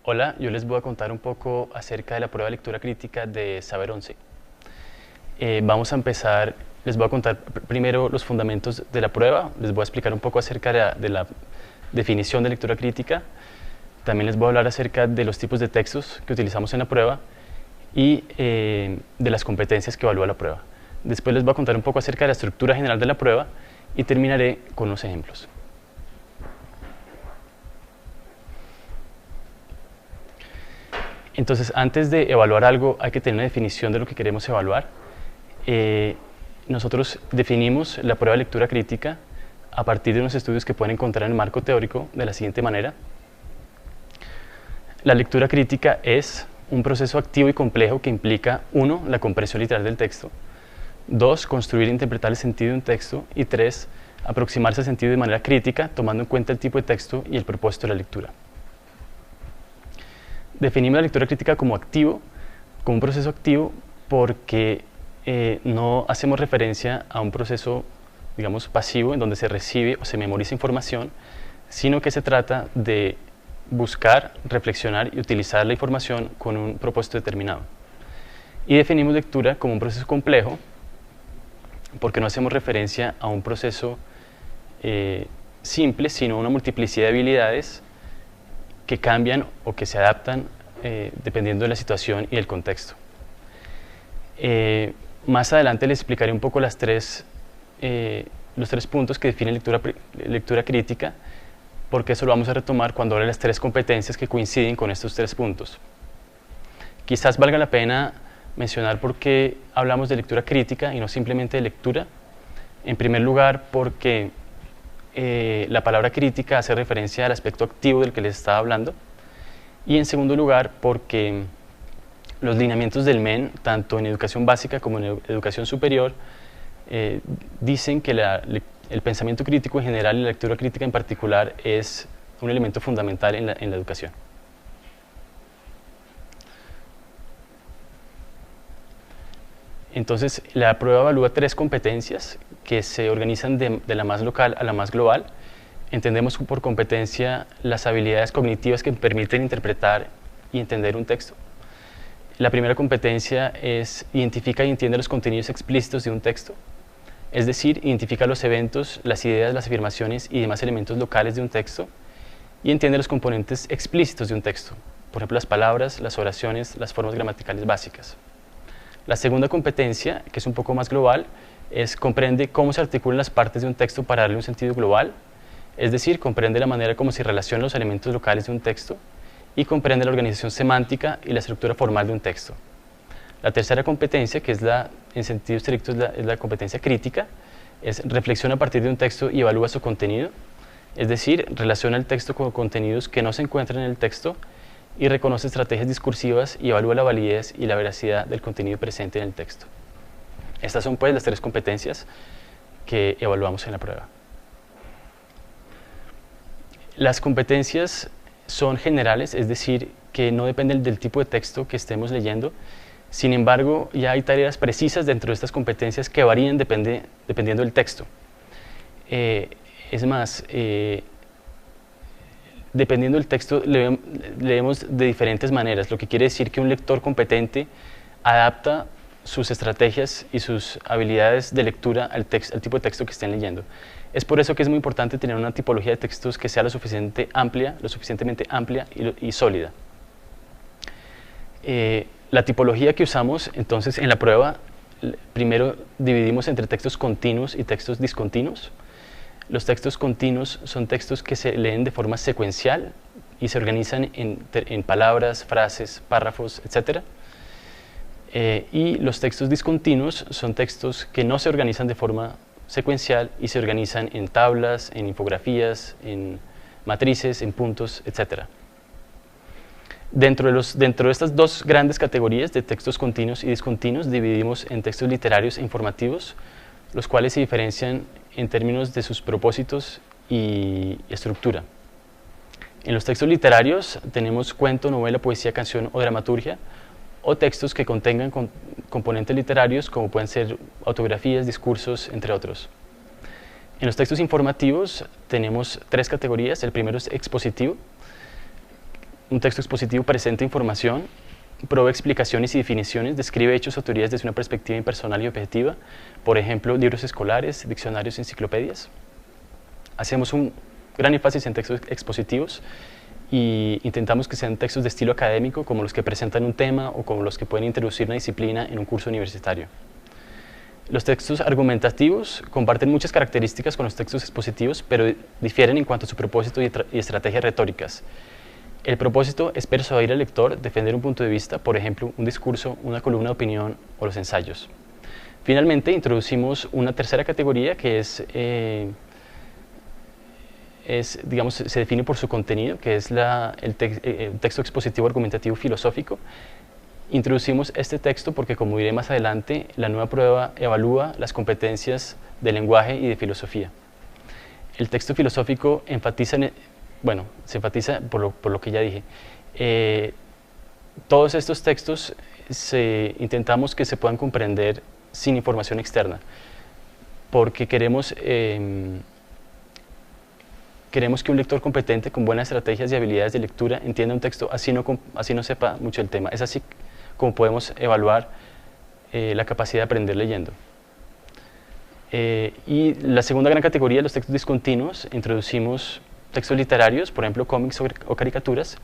Hola, yo les voy a contar un poco acerca de la prueba de lectura crítica de Saber 11. Vamos a empezar, les voy a contar primero los fundamentos de la prueba, les voy a explicar un poco acerca de la definición de lectura crítica, también les voy a hablar acerca de los tipos de textos que utilizamos en la prueba y de las competencias que evalúa la prueba. Después les voy a contar un poco acerca de la estructura general de la prueba y terminaré con unos ejemplos. Entonces, antes de evaluar algo, hay que tener una definición de lo que queremos evaluar. Nosotros definimos la prueba de lectura crítica a partir de unos estudios que pueden encontrar en el marco teórico de la siguiente manera. La lectura crítica es un proceso activo y complejo que implica 1. La comprensión literal del texto, 2. Construir e interpretar el sentido de un texto y 3. Aproximarse al sentido de manera crítica, tomando en cuenta el tipo de texto y el propósito de la lectura. Definimos la lectura crítica como activo, como un proceso activo, porque no hacemos referencia a un proceso, digamos, pasivo, en donde se recibe o se memoriza información, sino que se trata de buscar, reflexionar y utilizar la información con un propósito determinado. Y definimos lectura como un proceso complejo, porque no hacemos referencia a un proceso simple, sino a una multiplicidad de habilidades que cambian o que se adaptan dependiendo de la situación y del contexto. Más adelante les explicaré un poco los tres puntos que definen lectura crítica, porque eso lo vamos a retomar cuando hable de las tres competencias que coinciden con estos 3 puntos. Quizás valga la pena mencionar por qué hablamos de lectura crítica y no simplemente de lectura. En primer lugar, porque la palabra crítica hace referencia al aspecto activo del que les estaba hablando. Y en segundo lugar, porque los lineamientos del MEN, tanto en educación básica como en educación superior, dicen que el pensamiento crítico en general y la lectura crítica en particular es un elemento fundamental en la educación. Entonces, la prueba evalúa 3 competencias que se organizan de la más local a la más global. Entendemos por competencia las habilidades cognitivas que permiten interpretar y entender un texto. La primera competencia es identifica y entiende los contenidos explícitos de un texto, es decir, identifica los eventos, las ideas, las afirmaciones y demás elementos locales de un texto y entiende los componentes explícitos de un texto, por ejemplo, las palabras, las oraciones, las formas gramaticales básicas. La segunda competencia, que es un poco más global, comprende cómo se articulan las partes de un texto para darle un sentido global, es decir, comprende la manera como se relacionan los elementos locales de un texto y comprende la organización semántica y la estructura formal de un texto. La tercera competencia, que es en sentido estricto es la competencia crítica, reflexiona a partir de un texto y evalúa su contenido, es decir, relaciona el texto con contenidos que no se encuentran en el texto y reconoce estrategias discursivas y evalúa la validez y la veracidad del contenido presente en el texto. Estas son pues las 3 competencias que evaluamos en la prueba. Las competencias son generales, es decir, que no dependen del tipo de texto que estemos leyendo. Sin embargo, ya hay tareas precisas dentro de estas competencias que varían dependiendo del texto. Es más, dependiendo del texto, leemos de diferentes maneras, lo que quiere decir que un lector competente adapta sus estrategias y sus habilidades de lectura al tipo de texto que estén leyendo. Es por eso que es muy importante tener una tipología de textos que sea lo suficientemente amplia y sólida. La tipología que usamos entonces en la prueba, primero dividimos entre textos continuos y textos discontinuos. Los textos continuos son textos que se leen de forma secuencial y se organizan en palabras, frases, párrafos, etc. Y los textos discontinuos son textos que no se organizan de forma secuencial y se organizan en tablas, en infografías, en matrices, en puntos, etc. Dentro de estas 2 grandes categorías de textos continuos y discontinuos dividimos en textos literarios e informativos, los cuales se diferencian en términos de sus propósitos y estructura. En los textos literarios tenemos cuento, novela, poesía, canción o dramaturgia, o textos que contengan componentes literarios como pueden ser autobiografías, discursos, entre otros. En los textos informativos tenemos 3 categorías. El primero es expositivo, Un texto expositivo presenta información, provee explicaciones y definiciones, describe hechos o teorías desde una perspectiva impersonal y objetiva, por ejemplo, libros escolares, diccionarios, enciclopedias. Hacemos un gran énfasis en textos expositivos y intentamos que sean textos de estilo académico, como los que presentan un tema o como los que pueden introducir una disciplina en un curso universitario. Los textos argumentativos comparten muchas características con los textos expositivos, pero difieren en cuanto a su propósito y estrategias retóricas. El propósito es persuadir al lector, defender un punto de vista, por ejemplo, un discurso, una columna de opinión o los ensayos. Finalmente, introducimos una tercera categoría que digamos, se define por su contenido, que es el texto expositivo argumentativo filosófico. Introducimos este texto porque, como diré más adelante, la nueva prueba evalúa las competencias de lenguaje y de filosofía. El texto filosófico se enfatiza por lo que ya dije. Todos estos textos intentamos que se puedan comprender sin información externa, porque queremos que un lector competente con buenas estrategias y habilidades de lectura entienda un texto así no sepa mucho el tema. Es así como podemos evaluar la capacidad de aprender leyendo. Y la segunda gran categoría, los textos discontinuos, introducimos textos literarios, por ejemplo cómics o caricaturas,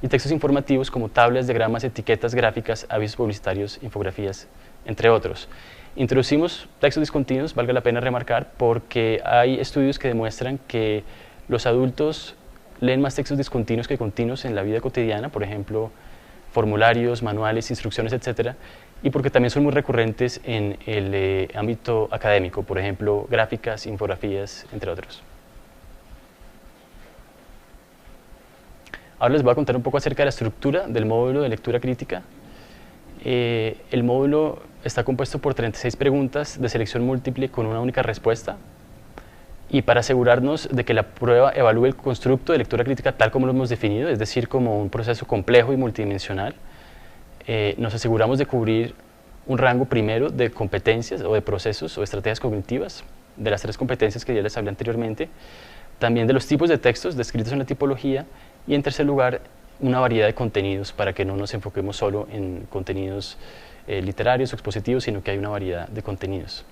y textos informativos como tablas, diagramas, etiquetas, gráficas, avisos publicitarios, infografías, entre otros. Introducimos textos discontinuos, valga la pena remarcar, porque hay estudios que demuestran que los adultos leen más textos discontinuos que continuos en la vida cotidiana, por ejemplo, formularios, manuales, instrucciones, etc. Y porque también son muy recurrentes en el ámbito académico, por ejemplo, gráficas, infografías, entre otros. Ahora les voy a contar un poco acerca de la estructura del módulo de lectura crítica. El módulo está compuesto por 36 preguntas de selección múltiple con una única respuesta. Y para asegurarnos de que la prueba evalúe el constructo de lectura crítica tal como lo hemos definido, es decir, como un proceso complejo y multidimensional, nos aseguramos de cubrir un rango primero de competencias o de procesos o estrategias cognitivas, de las 3 competencias que ya les hablé anteriormente, también de los tipos de textos descritos en la tipología, y en tercer lugar, una variedad de contenidos para que no nos enfoquemos solo en contenidos literarios o expositivos, sino que hay una variedad de contenidos.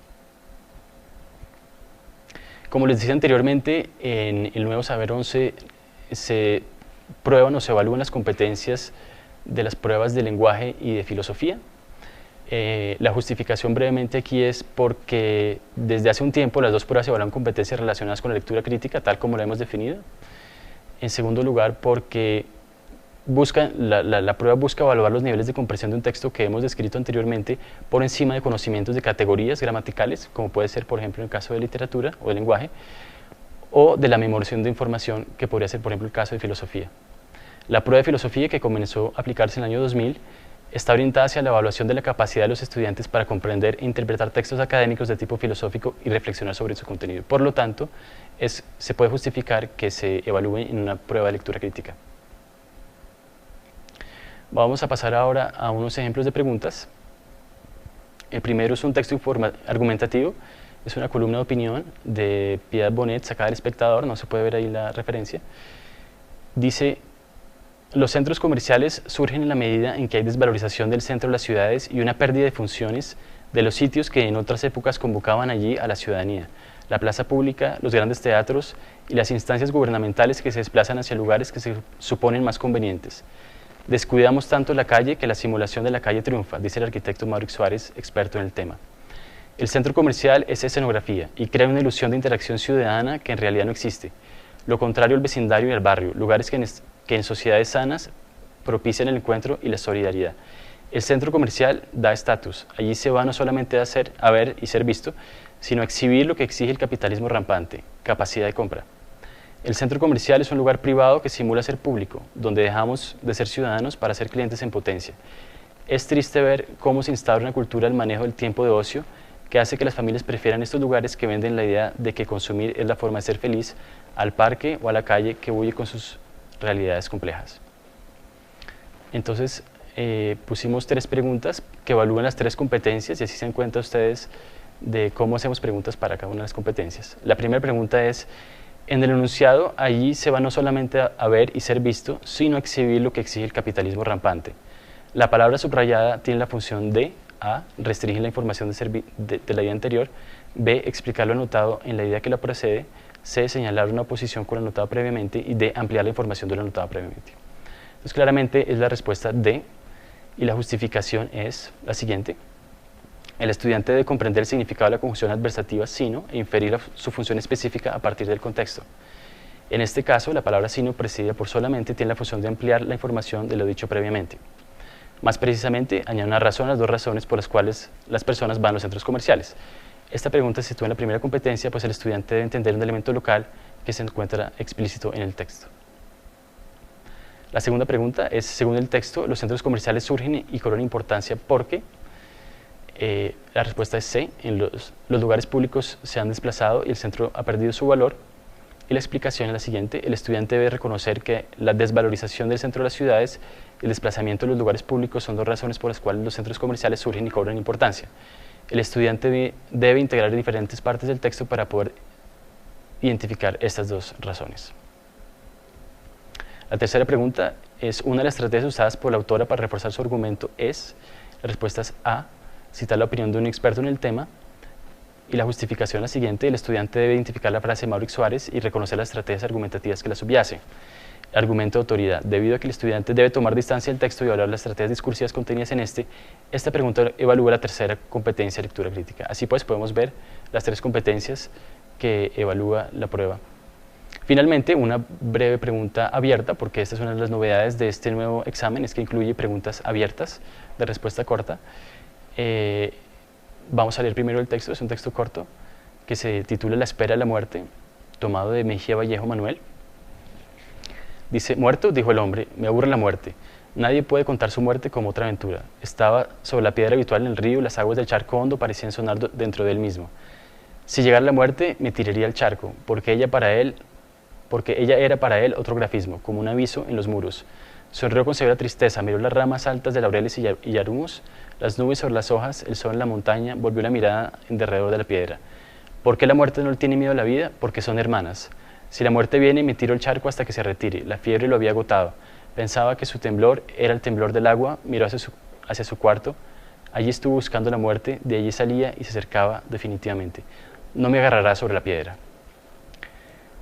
Como les decía anteriormente, en el nuevo Saber 11 se prueban o se evalúan las competencias de las pruebas de lenguaje y de filosofía. La justificación brevemente aquí es porque desde hace un tiempo las 2 pruebas evalúan competencias relacionadas con la lectura crítica, tal como la hemos definido. En segundo lugar, porque la prueba busca evaluar los niveles de comprensión de un texto que hemos descrito anteriormente por encima de conocimientos de categorías gramaticales, como puede ser, por ejemplo, en el caso de literatura o de lenguaje, o de la memorización de información, que podría ser, por ejemplo, el caso de filosofía. La prueba de filosofía, que comenzó a aplicarse en el año 2000, está orientada hacia la evaluación de la capacidad de los estudiantes para comprender e interpretar textos académicos de tipo filosófico y reflexionar sobre su contenido. Por lo tanto, se puede justificar que se evalúe en una prueba de lectura crítica. Vamos a pasar ahora a unos ejemplos de preguntas. El primero es un texto argumentativo, es una columna de opinión de Piedad Bonet, sacada del Espectador, no se puede ver ahí la referencia. Dice: los centros comerciales surgen en la medida en que hay desvalorización del centro de las ciudades y una pérdida de funciones de los sitios que en otras épocas convocaban allí a la ciudadanía, la plaza pública, los grandes teatros y las instancias gubernamentales que se desplazan hacia lugares que se suponen más convenientes. Descuidamos tanto la calle que la simulación de la calle triunfa, dice el arquitecto Mauricio Suárez, experto en el tema. El centro comercial es escenografía y crea una ilusión de interacción ciudadana que en realidad no existe. Lo contrario al vecindario y al barrio, lugares que en sociedades sanas propician el encuentro y la solidaridad. El centro comercial da estatus, allí se va no solamente a ver y ser visto, sino a exhibir lo que exige el capitalismo rampante, capacidad de compra. El centro comercial es un lugar privado que simula ser público, donde dejamos de ser ciudadanos para ser clientes en potencia. Es triste ver cómo se instaura una cultura del manejo del tiempo de ocio que hace que las familias prefieran estos lugares que venden la idea de que consumir es la forma de ser feliz, al parque o a la calle que huye con sus realidades complejas. Entonces, pusimos 3 preguntas que evalúan las 3 competencias y así se dan cuenta ustedes de cómo hacemos preguntas para cada una de las competencias. La primera pregunta es: En el enunciado, allí se va no solamente a ver y ser visto, sino a exhibir lo que exige el capitalismo rampante. La palabra subrayada tiene la función de A. Restringir la información de la idea anterior, B. Explicar lo anotado en la idea que la precede, C. Señalar una oposición con lo anotado previamente y D. Ampliar la información de lo anotado previamente. Entonces, claramente es la respuesta D y la justificación es la siguiente. El estudiante debe comprender el significado de la conjunción adversativa sino e inferir su función específica a partir del contexto. En este caso, la palabra sino precedida por solamente tiene la función de ampliar la información de lo dicho previamente. Más precisamente, añade una razón a las dos razones por las cuales las personas van a los centros comerciales. Esta pregunta se sitúa en la primera competencia, pues el estudiante debe entender un elemento local que se encuentra explícito en el texto. La segunda pregunta es, según el texto, los centros comerciales surgen y cobran importancia porque la respuesta es C, los lugares públicos se han desplazado y el centro ha perdido su valor. Y la explicación es la siguiente, el estudiante debe reconocer que la desvalorización del centro de las ciudades y el desplazamiento de los lugares públicos son dos razones por las cuales los centros comerciales surgen y cobran importancia. El estudiante debe integrar diferentes partes del texto para poder identificar estas dos razones. La tercera pregunta es, una de las estrategias usadas por la autora para reforzar su argumento es, la respuesta es A, citar la opinión de un experto en el tema, y la justificación es la siguiente, el estudiante debe identificar la frase de Maurice Suárez y reconocer las estrategias argumentativas que la subyace. Argumento de autoridad, debido a que el estudiante debe tomar distancia del texto y evaluar las estrategias discursivas contenidas en esta pregunta evalúa la tercera competencia de lectura crítica. Así pues, podemos ver las tres competencias que evalúa la prueba. Finalmente, una breve pregunta abierta, porque esta es una de las novedades de este nuevo examen, es que incluye preguntas abiertas de respuesta corta. Vamos a leer primero el texto, es un texto corto que se titula La espera de la muerte, tomado de Mejía Vallejo Manuel. Dice, muerto, dijo el hombre, me aburre la muerte. Nadie puede contar su muerte como otra aventura. Estaba sobre la piedra habitual en el río, las aguas del charco hondo parecían sonar dentro de él mismo. Si llegara la muerte, me tiraría al charco, porque ella era para él otro grafismo, como un aviso en los muros. Sonrió con severa tristeza, miró las ramas altas de laureles y yarumos, las nubes sobre las hojas, el sol en la montaña, volvió la mirada en derredor de la piedra. ¿Por qué la muerte no le tiene miedo a la vida? Porque son hermanas. Si la muerte viene, me tiro al charco hasta que se retire. La fiebre lo había agotado. Pensaba que su temblor era el temblor del agua, miró hacia su cuarto. Allí estuvo buscando la muerte, de allí salía y se acercaba definitivamente. No me agarrará sobre la piedra.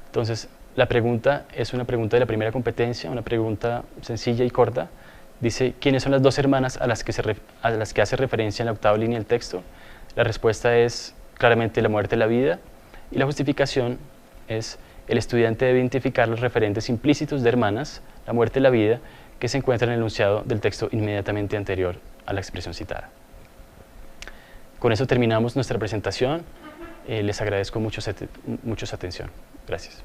Entonces, la pregunta es una pregunta de la primera competencia, una pregunta sencilla y corta. Dice, ¿quiénes son las dos hermanas a las que hace referencia en la octava línea del texto? La respuesta es claramente la muerte y la vida. Y la justificación es, el estudiante debe identificar los referentes implícitos de hermanas, la muerte y la vida, que se encuentran en el enunciado del texto inmediatamente anterior a la expresión citada. Con eso terminamos nuestra presentación. Les agradezco mucho su atención. Gracias.